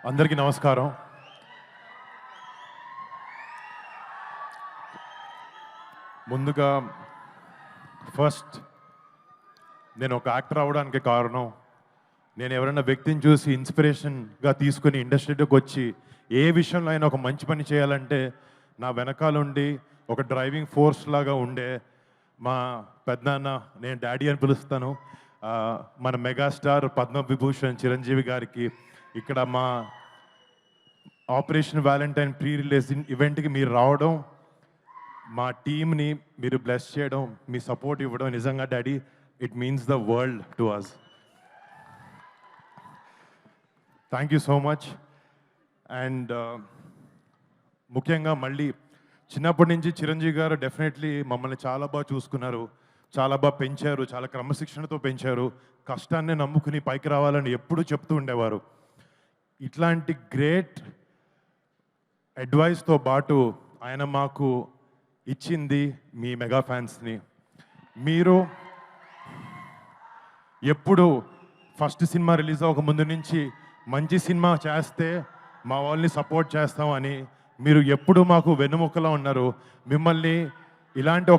అందరికీ నమస్కారం. ముందుగా ఫస్ట్ నేను ఒక యాక్టర్ అవ్వడానికి కారణం, నేను ఎవరైనా వ్యక్తిని చూసి ఇన్స్పిరేషన్గా తీసుకుని ఇండస్ట్రీలోకి వచ్చి ఏ విషయంలో అయినా ఒక మంచి పని చేయాలంటే నా వెనకాలండి ఒక డ్రైవింగ్ ఫోర్స్ లాగా ఉండే మా పెద్దనాన్న, నేను డాడీ అని పిలుస్తాను, మన మెగాస్టార్ పద్మవిభూషణ్ చిరంజీవి గారికి ఇక్కడ మా ఆపరేషన్ వ్యాలంటైన్ ప్రీ రిలీజ్ ఈవెంట్కి మీరు రావడం, మా టీమ్ని మీరు బ్లెస్ చేయడం, మీ సపోర్ట్ ఇవ్వడం నిజంగా daddy it means the world to us. Thank you so much. And ముఖ్యంగా మళ్ళీ చిన్నప్పటి నుంచి చిరంజీవి గారు డెఫినెట్లీ మమ్మల్ని చాలా బాగా చూసుకున్నారు, చాలా బాగా పెంచారు, చాలా క్రమశిక్షణతో పెంచారు, కష్టాన్ని నమ్ముకుని పైకి రావాలని ఎప్పుడూ చెప్తూ ఉండేవారు. ఇట్లాంటి గ్రేట్ అడ్వైస్తో పాటు ఆయన మాకు ఇచ్చింది మీ మెగా ఫ్యాన్స్ని. మీరు ఎప్పుడు ఫస్ట్ సినిమా రిలీజ్ అవ్వక ముందు నుంచి మంచి సినిమా చేస్తే మా వాళ్ళని సపోర్ట్ చేస్తామని మీరు ఎప్పుడు మాకు వెన్నుముక్కలా ఉన్నారు. మిమ్మల్ని ఇలాంటి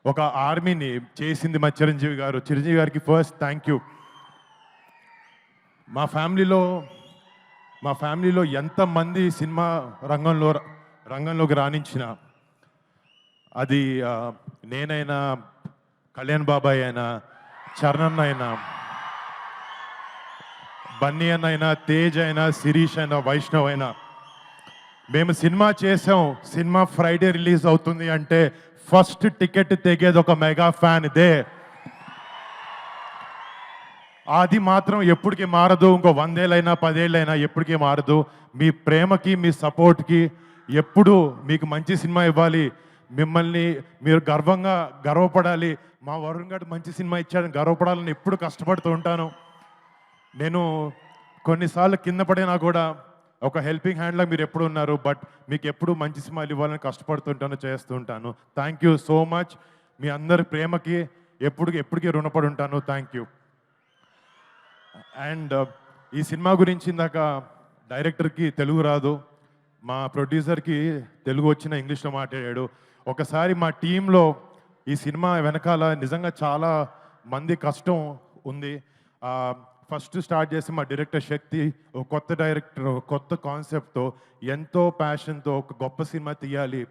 ఒక ఆర్మీని చేసింది మా చిరంజీవి గారు. చిరంజీవి గారికి ఫస్ట్ థ్యాంక్ యూ. మా ఫ్యామిలీలో ఎంతమంది సినిమా రంగంలోకి రాణించిన, అది నేనైనా, కళ్యాణ్ బాబాయ్ అయినా, చరణ్ అయినా, బన్నీ అన్న అయినా, తేజ్ అయినా, శిరీష్ అయినా, వైష్ణవ్ అయినా, మేము సినిమా చేసాం, సినిమా ఫ్రైడే రిలీజ్ అవుతుంది అంటే ఫస్ట్ టికెట్ తెగేది ఒక మెగా ఫ్యాన్ ఇదే. అది మాత్రం ఎప్పటికీ మారదు. ఇంకో 100 ఏళ్ళైనా 10 ఏళ్ళైనా ఎప్పటికీ మారదు. మీ ప్రేమకి, మీ సపోర్ట్కి ఎప్పుడు మీకు మంచి సినిమా ఇవ్వాలి, మిమ్మల్ని మీరు గర్వపడాలి, మా వరుణ్ గారు మంచి సినిమా ఇచ్చాడని గర్వపడాలని ఎప్పుడు కష్టపడుతూ ఉంటాను. నేను కొన్నిసార్లు కింద పడినా కూడా ఒక హెల్పింగ్ హ్యాండ్లా మీరు ఎప్పుడు ఉన్నారు. బట్ మీకు ఎప్పుడు మంచి సినిమాలు ఇవ్వాలని కష్టపడుతుంటాను, చేస్తూ ఉంటాను. Thank you so much. మీ అందరి ప్రేమకి ఎప్పటికీ రుణపడి ఉంటాను. Thank you. అండ్ ఈ సినిమా గురించి ఇందాక డైరెక్టర్కి తెలుగు రాదు, మా ప్రొడ్యూసర్కి తెలుగు వచ్చిన ఇంగ్లీష్లో మాట్లాడాడు. ఒకసారి మా టీంలో ఈ సినిమా వెనకాల నిజంగా చాలా మంది కష్టం ఉంది. ఫస్ట్ స్టార్ట్ చేసి మా డైరెక్టర్ శక్తి, ఒక కొత్త డైరెక్టర్, కొత్త కాన్సెప్ట్తో, ఎంతో ప్యాషన్తో ఒక గొప్ప సినిమా తీయాలి,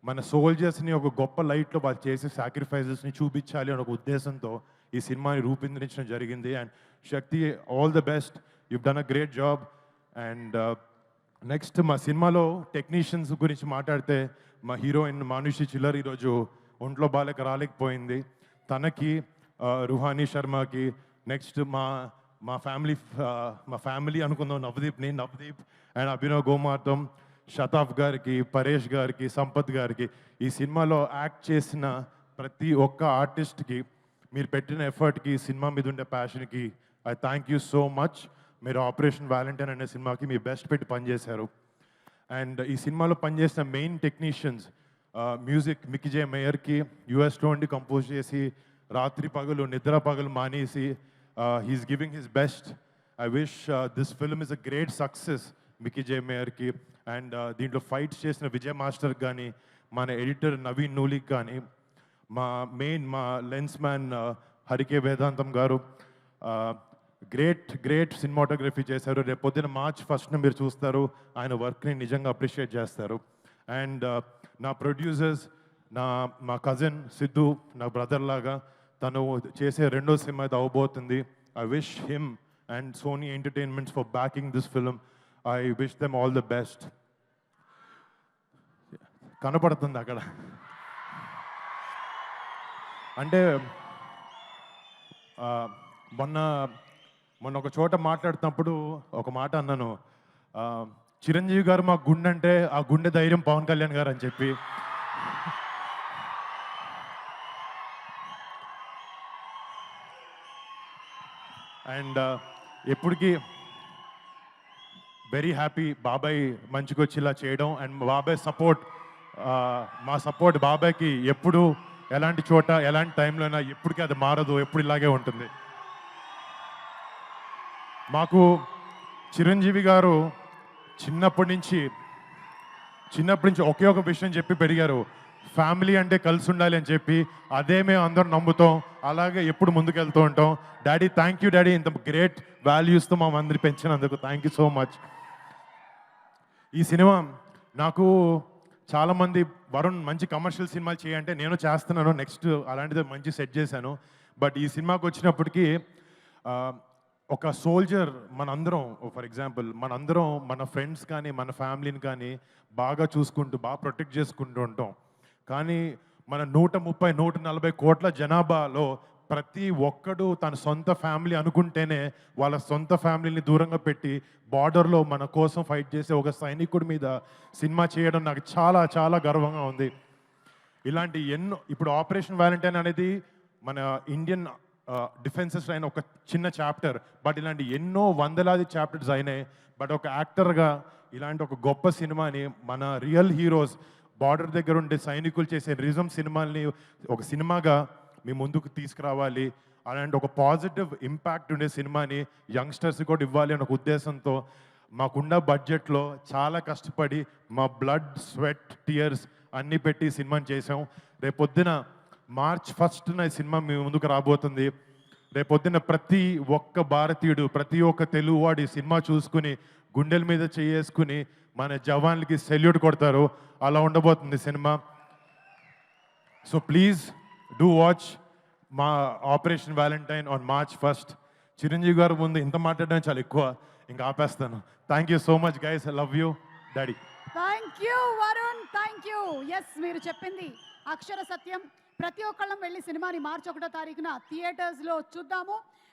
మన సోల్జర్స్ని ఒక గొప్ప లైట్లో వాళ్ళు చేసే సాక్రిఫైజెస్ని చూపించాలి అనే ఒక ఉద్దేశంతో ఈ సినిమాని రూపొందించడం జరిగింది. And Shakti, all the best, you've done a great job. And next మా సినిమాలో టెక్నీషియన్స్ గురించి మాట్లాడితే, మా హీరోయిన్ మానుషి చిల్లర్ ఈరోజు ఒంట్లో బాలేక రాలేకపోయింది. తనకి, రుహానీ శర్మకి, నెక్స్ట్ మా ఫ్యామిలీ అనుకుందాం, నవదీప్ అండ్ అభినవ్ గోమార్తం, శతాఫ్ గారికి, పరేష్ గారికి, సంపత్ గారికి, ఈ సినిమాలో యాక్ట్ చేసిన ప్రతి ఒక్క ఆర్టిస్ట్కి మీరు పెట్టిన ఎఫర్ట్కి, సినిమా మీద ఉండే ప్యాషన్కి I thank you so much. మీరు ఆపరేషన్ వ్యాలంటైన్ అనే సినిమాకి మీ బెస్ట్ పెట్టి పనిచేశారు. అండ్ ఈ సినిమాలో పనిచేసిన main technicians, music Mickey J మేయర్కి, యుఎస్లో ఉండి కంపోజ్ చేసి రాత్రి పగలు నిద్ర పగలు మానేసి he's giving his best. I wish this film is a great success Mickey J మేయర్కి. అండ్ దీంట్లో ఫైట్స్ చేసిన విజయ్ మాస్టర్ కానీ, మన ఎడిటర్ నవీన్ నూలిక్ కానీ, మా లెన్స్ మ్యాన్ హరికే వేదాంతం గారు గ్రేట్ సినిమాటోగ్రఫీ చేశారు. రేపు పొద్దున March 1st మీరు చూస్తారు, ఆయన వర్క్ని నిజంగా అప్రిషియేట్ చేస్తారు. అండ్ నా ప్రొడ్యూసర్స్, మా కజిన్ సిద్ధు, నా బ్రదర్ లాగా, తను చేసే రెండో సినిమా ఇది అవబోతుంది. I wish him and Sony entertainments for backing this film. I wish them all the best. కనపడుతుంది అక్కడ అంటే మొన్న ఒక చోట మాట్లాడుతున్నప్పుడు ఒక మాట అన్నాను, చిరంజీవి గారు మా గుండె అంటే ఆ గుండె ధైర్యం పవన్ కళ్యాణ్ గారు అని చెప్పి. అండ్ ఎప్పటికీ వెరీ హ్యాపీ బాబాయ్ మంచిగా వచ్చి ఇలా చేయడం. అండ్ బాబాయ్ సపోర్ట్, మా సపోర్ట్ బాబాయ్కి ఎప్పుడు ఎలాంటి చోట ఎలాంటి టైంలో అయినా ఎప్పటికీ అది మారదు, ఎప్పుడు ఇలాగే ఉంటుంది. మాకు చిరంజీవి గారు చిన్నప్పటి నుంచి ఒకే ఒక విషయం చెప్పి పెరిగారు, ఫ్యామిలీ అంటే కలిసి ఉండాలి అని చెప్పి. అదే మేము అందరం నమ్ముతాం, అలాగే ఎప్పుడు ముందుకెళ్తూ ఉంటాం. డాడీ, థ్యాంక్ యూ డాడీ, ఇంత గ్రేట్ వాల్యూస్తో మా అందరి పెంచినందుకు థ్యాంక్ యూ సో మచ్. ఈ సినిమా నాకు చాలామంది వరుణ్ మంచి కమర్షియల్ సినిమాలు చేయంటే నేను చేస్తున్నాను, నెక్స్ట్ అలాంటిది మంచి సెట్ చేశాను. బట్ ఈ సినిమాకి వచ్చినప్పటికీ ఆ, ఒక సోల్జర్ మనందరం, ఫర్ ఎగ్జాంపుల్ మనందరం మన ఫ్రెండ్స్ కానీ మన ఫ్యామిలీని కానీ బాగా చూసుకుంటూ బాగా ప్రొటెక్ట్ చేసుకుంటూ ఉంటాం. కానీ మన 130-140 కోట్ల జనాభాలో ప్రతి ఒక్కడు తన సొంత ఫ్యామిలీ అనుకుంటేనే వాళ్ళ సొంత ఫ్యామిలీని దూరంగా పెట్టి బార్డర్లో మన కోసం ఫైట్ చేసే ఒక సైనికుడి మీద సినిమా చేయడం నాకు చాలా చాలా గర్వంగా ఉంది. ఇలాంటి ఎన్నో, ఇప్పుడు ఆపరేషన్ వ్యాలంటైన్ అనేది మన ఇండియన్ డిఫెన్సెస్ అయిన ఒక చిన్న చాప్టర్, బట్ ఇలాంటి ఎన్నో వందలాది చాప్టర్స్ అయినాయి. బట్ ఒక యాక్టర్గా ఇలాంటి ఒక గొప్ప సినిమాని మన రియల్ హీరోస్ బార్డర్ దగ్గర ఉండే సైనికులు చేసే రిజం సినిమాల్ని ఒక సినిమాగా మీ ముందుకు తీసుకురావాలి, అలాంటి ఒక పాజిటివ్ ఇంపాక్ట్ ఉండే సినిమాని యంగ్స్టర్స్ కూడా ఇవ్వాలి అనే ఒక ఉద్దేశంతో మాకున్న బడ్జెట్లో చాలా కష్టపడి మా బ్లడ్, స్వెట్, టీయర్స్ అన్నీ పెట్టి ఈ సినిమాని చేసాం. రేపొద్దున March 1న ఈ సినిమా మీ ముందుకు రాబోతుంది. రేపొద్దున ప్రతి ఒక్క భారతీయుడు, ప్రతి ఒక్క తెలుగువాడు ఈ సినిమా చూసుకుని గుండెల మీద చేసుకుని మన జవాన్లకి సెల్యూట్ కొడతారు. అలా ఉండబోతుంది cinema. So please do watch మా Operation Valentine on March 1st. Chiranjeevi garu ముందు ఇంత మాట్లాడడం చాలా ఎక్కువ, ఇంకా ఆపేస్తాను. Thank you so much guys, I love you daddy. Thank you Varun, thank you. Yes, మీరు చెప్పింది అక్షర సత్యం. ప్రతి ఒక్కళ్ళం వెళ్ళి సినిమాని March 1వ తారీఖున థియేటర్స్లో చూద్దాము.